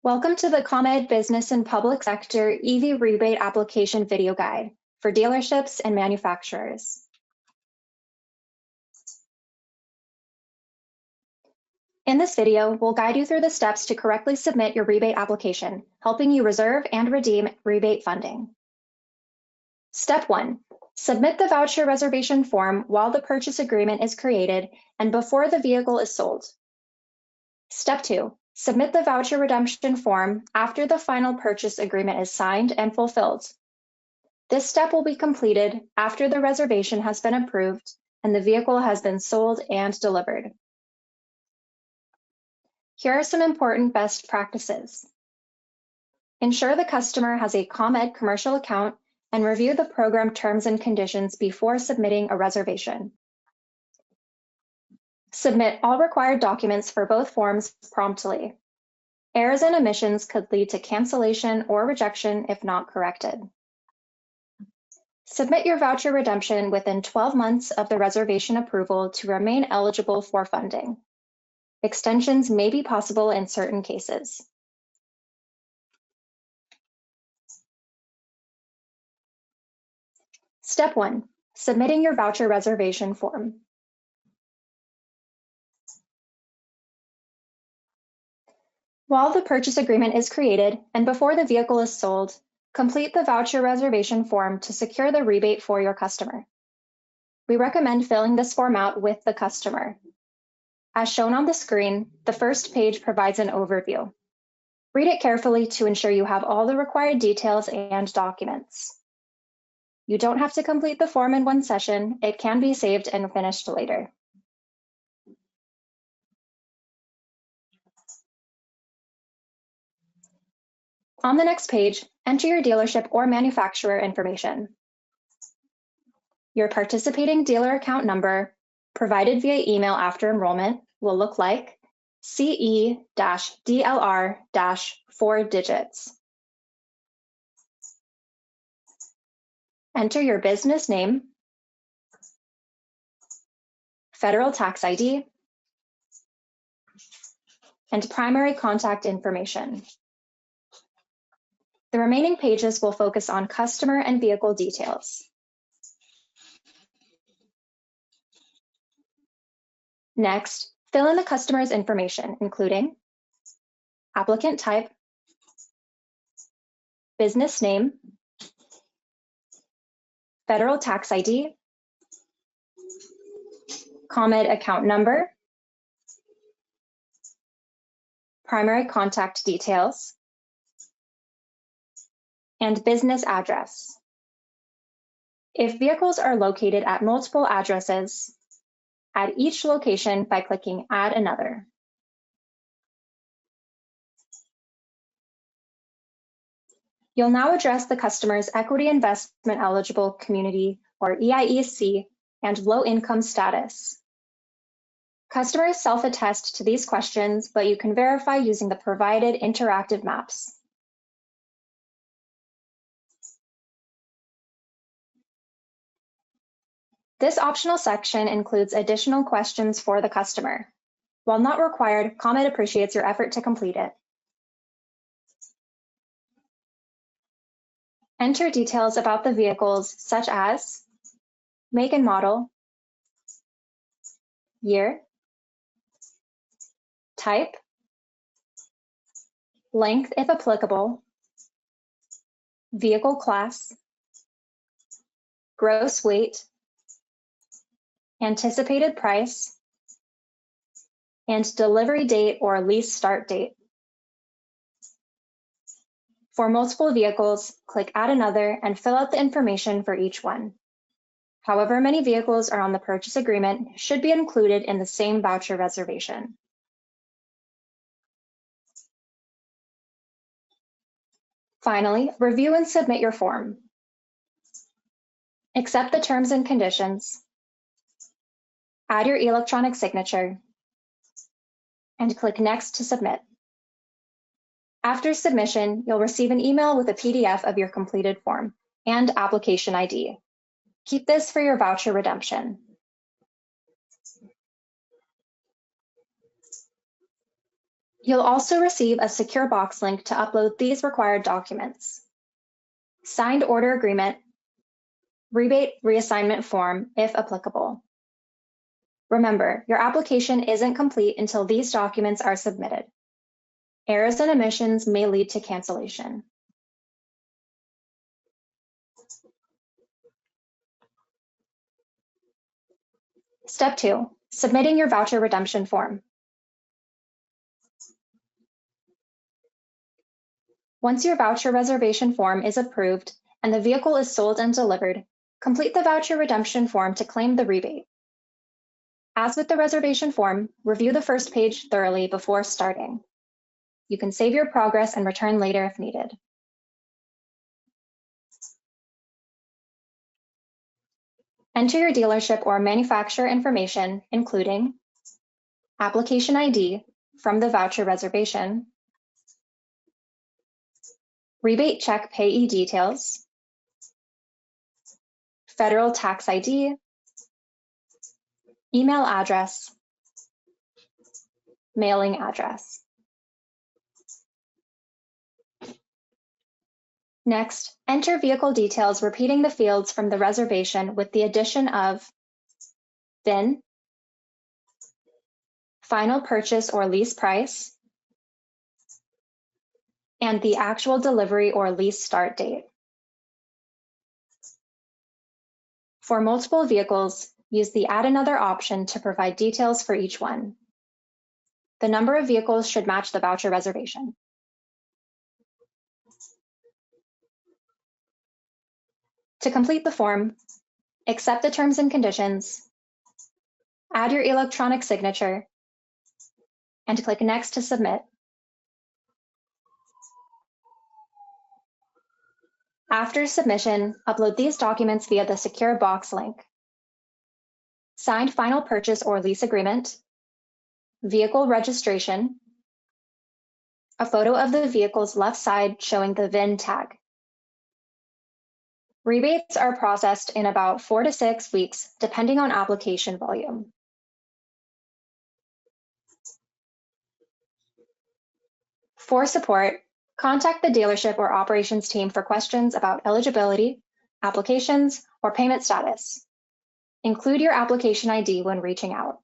Welcome to the ComEd Business and Public Sector EV Rebate Application Video Guide for dealerships and manufacturers. In this video, we'll guide you through the steps to correctly submit your rebate application, helping you reserve and redeem rebate funding. Step 1. Submit the voucher reservation form while the purchase agreement is created and before the vehicle is sold. Step 2. Submit the voucher redemption form after the final purchase agreement is signed and fulfilled. This step will be completed after the reservation has been approved and the vehicle has been sold and delivered. Here are some important best practices. Ensure the customer has a ComEd commercial account and review the program terms and conditions before submitting a reservation. Submit all required documents for both forms promptly. Errors and omissions could lead to cancellation or rejection if not corrected. Submit your voucher redemption within 12 months of the reservation approval to remain eligible for funding. Extensions may be possible in certain cases. Step 1. Submitting your voucher reservation form. While the purchase agreement is created and before the vehicle is sold, complete the voucher reservation form to secure the rebate for your customer. We recommend filling this form out with the customer. As shown on the screen, the first page provides an overview. Read it carefully to ensure you have all the required details and documents. You don't have to complete the form in one session. It can be saved and finished later. On the next page, enter your dealership or manufacturer information. Your participating dealer account number, provided via email after enrollment, will look like CE-DLR-4 digits. Enter your business name, federal tax ID, and primary contact information. The remaining pages will focus on customer and vehicle details. Next, fill in the customer's information, including applicant type, business name, federal tax ID, ComEd account number, primary contact details, and business address. If vehicles are located at multiple addresses, add each location by clicking Add Another. You'll now address the customer's Equity Investment Eligible Community, or EIEC, and low income status. Customers self-attest to these questions, but you can verify using the provided interactive maps. This optional section includes additional questions for the customer. While not required, ComEd appreciates your effort to complete it. Enter details about the vehicles such as make and model, year, type, length if applicable, vehicle class, gross weight, anticipated price, and delivery date or lease start date. For multiple vehicles, click Add Another and fill out the information for each one. However many vehicles are on the purchase agreement should be included in the same voucher reservation. Finally, review and submit your form. Accept the terms and conditions. Add your electronic signature, and click Next to submit. After submission, you'll receive an email with a PDF of your completed form and application ID. Keep this for your voucher redemption. You'll also receive a secure box link to upload these required documents: signed order agreement, rebate reassignment form, if applicable. Remember, your application isn't complete until these documents are submitted. Errors and omissions may lead to cancellation. Step 2, submitting your voucher redemption form. Once your voucher reservation form is approved and the vehicle is sold and delivered, complete the voucher redemption form to claim the rebate. As with the reservation form, review the first page thoroughly before starting. You can save your progress and return later if needed. Enter your dealership or manufacturer information, including application ID from the voucher reservation, rebate check payee details, federal tax ID, email address, mailing address. Next, enter vehicle details repeating the fields from the reservation with the addition of VIN, final purchase or lease price, and the actual delivery or lease start date. For multiple vehicles, use the Add Another option to provide details for each one. The number of vehicles should match the voucher reservation. To complete the form, accept the terms and conditions, add your electronic signature, and click Next to submit. After submission, upload these documents via the secure box link: signed final purchase or lease agreement, vehicle registration, a photo of the vehicle's left side showing the VIN tag. Rebates are processed in about 4 to 6 weeks, depending on application volume. For support, contact the dealership or operations team for questions about eligibility, applications, or payment status. Include your application ID when reaching out.